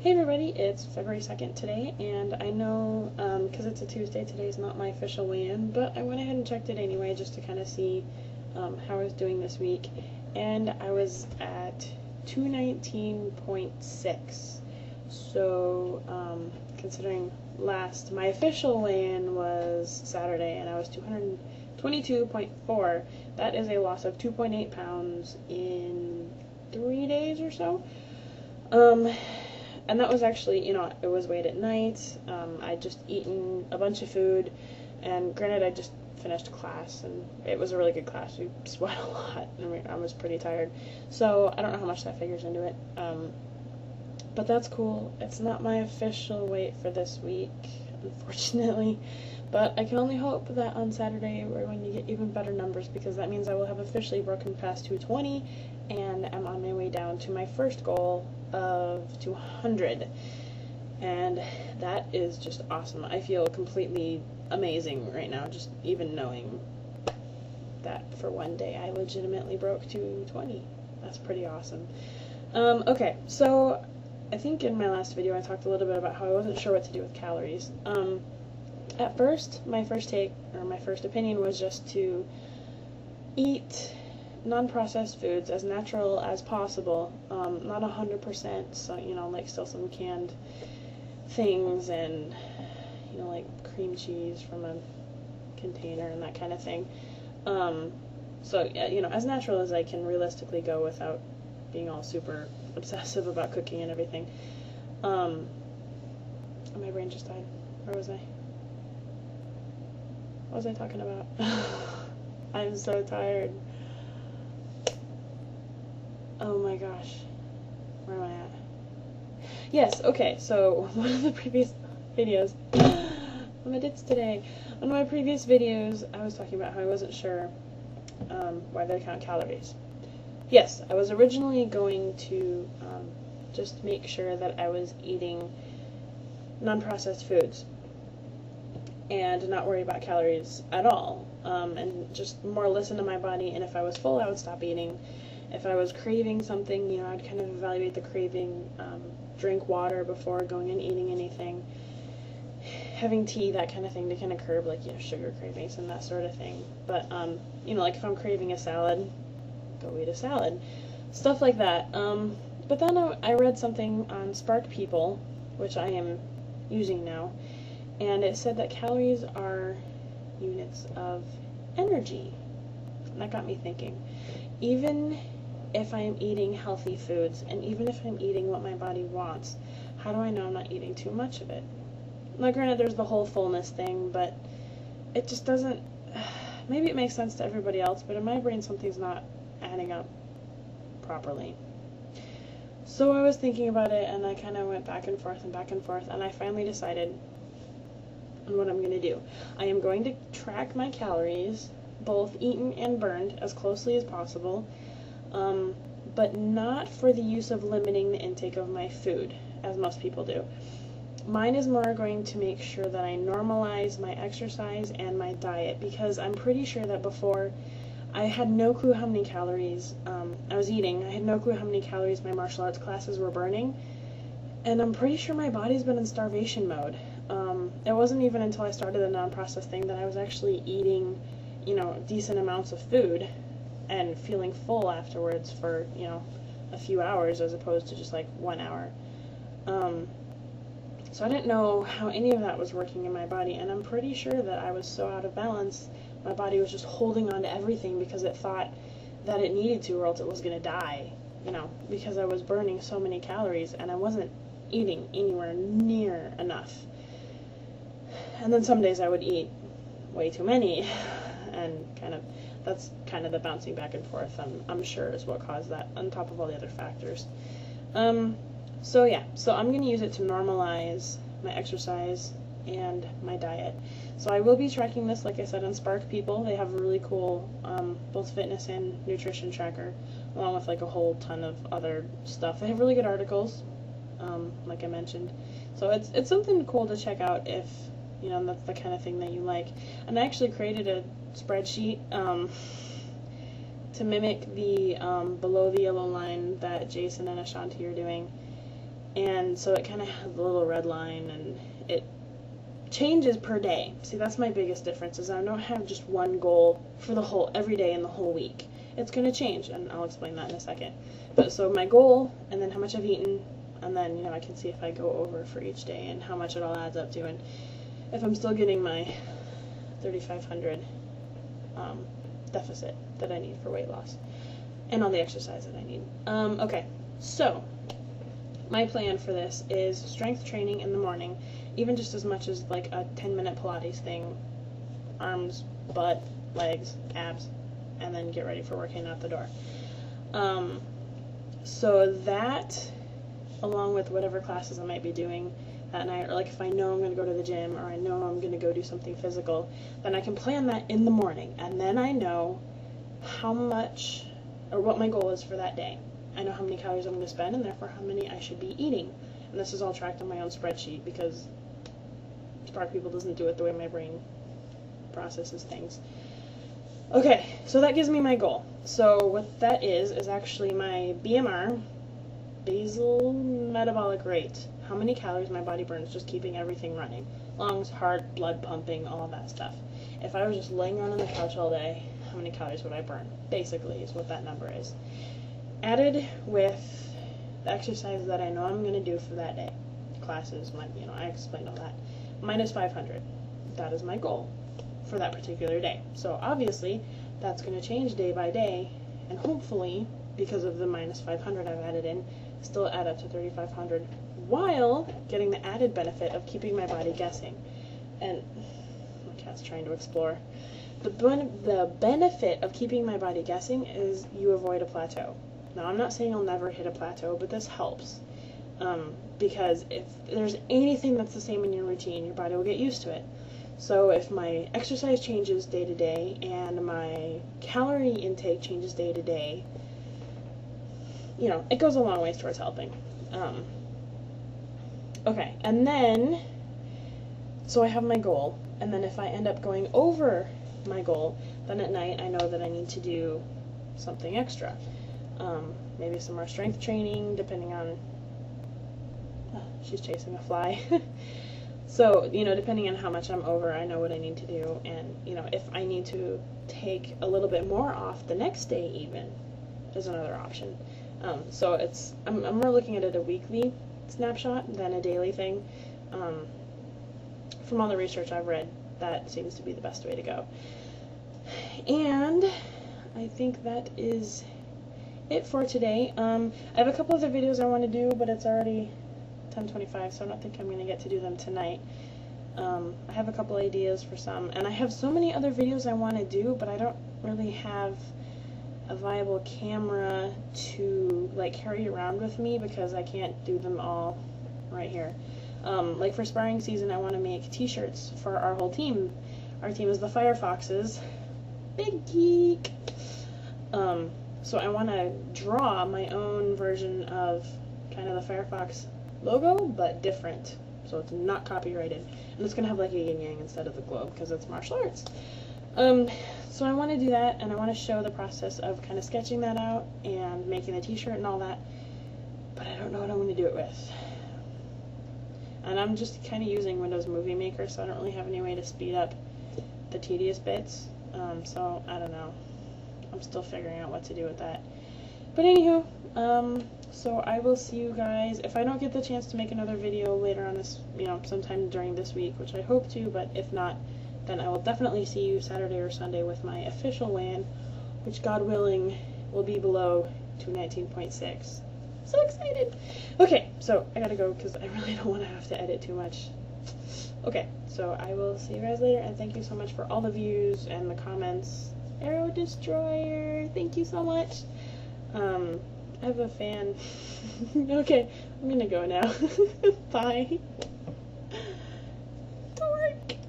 Hey everybody, it's February 2nd today, and I know, because it's a Tuesday, today's not my official weigh-in, but I went ahead and checked it anyway just to kind of see how I was doing this week, and I was at 219.6, so considering my official weigh-in was Saturday, and I was 222.4, that is a loss of 2.8 pounds in 3 days or so. And that was actually, it was late at night. I'd just eaten a bunch of food, and granted, I just finished class, and it was a really good class. We sweat a lot, and I was pretty tired. So I don't know how much that figures into it. But that's cool. It's not my official weight for this week, unfortunately. But I can only hope that on Saturday we're going to get even better numbers, because that means I will have officially broken past 220, and I'm on my way down to my first goal of 200. And that is just awesome. I feel completely amazing right now, just even knowing that for one day I legitimately broke 220. That's pretty awesome. Okay, so I think in my last video I talked a little bit about how I wasn't sure what to do with calories. At first, my first opinion was just to eat non-processed foods as natural as possible, not 100%, so, like still some canned things and, like cream cheese from a container and that kind of thing. So, as natural as I can realistically go without being all super obsessive about cooking and everything. My brain just died. Where was I? What was I talking about? I'm so tired. Oh my gosh. Where am I at? Yes, okay, so one of the previous videos, I'm a ditz today. One of my previous videos, I was talking about how I wasn't sure whether to count calories. Yes, I was originally going to just make sure that I was eating non-processed foods and not worry about calories at all, and just more listen to my body, and if I was full, I would stop eating. If I was craving something, I'd kind of evaluate the craving, drink water before going and eating anything, having tea, that kind of thing, to kind of curb, like, sugar cravings and that sort of thing. But, like if I'm craving a salad, go eat a salad, stuff like that. But then I read something on Spark People, which I am using now, and it said that calories are units of energy. And that got me thinking. Even if I am eating healthy foods, and even if I'm eating what my body wants, how do I know I'm not eating too much of it? Now, granted, there's the whole fullness thing, but it just doesn't, maybe it makes sense to everybody else, but in my brain something's not adding up properly. So I was thinking about it, and I kind of went back and forth, and I finally decided on what I'm going to do. I am going to track my calories, both eaten and burned, as closely as possible, but not for the use of limiting the intake of my food, as most people do. Mine is more going to make sure that I normalize my exercise and my diet, because I'm pretty sure that before I had no clue how many calories I was eating. I had no clue how many calories my martial arts classes were burning, and I'm pretty sure my body's been in starvation mode. It wasn't even until I started the non-processed thing that I was actually eating, decent amounts of food and feeling full afterwards for, a few hours as opposed to just like 1 hour. So I didn't know how any of that was working in my body, and I'm pretty sure that I was so out of balance, my body was just holding on to everything because it thought that it needed to, or else it was going to die, because I was burning so many calories and I wasn't eating anywhere near enough. And then some days I would eat way too many, and that's kind of the bouncing back and forth, I'm sure, is what caused that, on top of all the other factors. So yeah, so I'm going to use it to normalize my exercise and my diet. So I will be tracking this, like I said, on Spark People. They have a really cool, both fitness and nutrition tracker, along with like a whole ton of other stuff. They have really good articles, like I mentioned. So it's something cool to check out if, that's the kind of thing that you like. And I actually created a spreadsheet to mimic the below the yellow line that Jason and Ashanti are doing. And and so it kind of has a little red line, and it changes per day. See, that's my biggest difference, is I don't have just one goal for the whole, every day in the whole week. It's going to change, and I'll explain that in a second. But so my goal, and then how much I've eaten, and then, you know, I can see if I go over for each day and how much it all adds up to, and if I'm still getting my 3,500 deficit that I need for weight loss, and all the exercise that I need. Okay, so my plan for this is strength training in the morning, even just as much as like a 10-minute Pilates thing, arms, butt, legs, abs, and then get ready for working out the door. So that, along with whatever classes I might be doing that night, or like if I know I'm going to go to the gym, or I know I'm going to go do something physical, then I can plan that in the morning, and then I know how much, or what my goal is for that day. I know how many calories I'm going to spend, and therefore how many I should be eating. And this is all tracked on my own spreadsheet, because Spark People doesn't do it the way my brain processes things. Okay, so that gives me my goal. So what that is actually my BMR, basal metabolic rate. How many calories my body burns just keeping everything running. Lungs, heart, blood pumping, all of that stuff. If I was just laying around on the couch all day, how many calories would I burn? Basically is what that number is. Added with the exercise that I know I'm going to do for that day. Classes, you know, I explained all that. Minus 500. That is my goal for that particular day. So obviously, that's going to change day by day, and hopefully, because of the minus 500 I've added in, still add up to 3,500, while getting the added benefit of keeping my body guessing. And my cat's trying to explore. The benefit of keeping my body guessing is you avoid a plateau. Now, I'm not saying I'll never hit a plateau, but this helps. Because if there's anything that's the same in your routine, your body will get used to it. So if my exercise changes day to day, and my calorie intake changes day to day, you know, it goes a long ways towards helping. Okay, and then, so I have my goal, and then if I end up going over my goal, then at night I know that I need to do something extra. Maybe some more strength training, depending on, she's chasing a fly. So, you know, depending on how much I'm over, I know what I need to do, and, you know, if I need to take a little bit more off the next day even, is another option. So it's, I'm more looking at it a weekly snapshot than a daily thing. From all the research I've read, that seems to be the best way to go. And I think that is it for today. I have a couple other videos I want to do, but it's already 10:25, so I don't think I'm going to get to do them tonight. I have a couple ideas for some, and I have so many other videos I want to do, but I don't really have a viable camera to like carry around with me, because I can't do them all right here. Like for sparring season, I want to make t-shirts for our whole team. Our team is the Firefoxes. Big geek! So I want to draw my own version of kind of the Firefox logo, but different. So it's not copyrighted. And it's going to have like a yin-yang instead of the globe, because it's martial arts. So I want to do that, and I want to show the process of kind of sketching that out and making the t-shirt and all that, but I don't know what I'm going to do it with. And I'm just kind of using Windows Movie Maker, so I don't really have any way to speed up the tedious bits. So I don't know. I'm still figuring out what to do with that. But anywho, so I will see you guys. If I don't get the chance to make another video later on this, you know, sometime during this week, which I hope to, but if not, then I will definitely see you Saturday or Sunday with my official WAN, which, God willing, will be below 219.6. So excited! Okay, so I gotta go because I really don't want to have to edit too much. Okay, so I will see you guys later, and thank you so much for all the views and the comments. Arrow Destroyer, thank you so much. I have a fan. Okay, I'm gonna go now. Bye.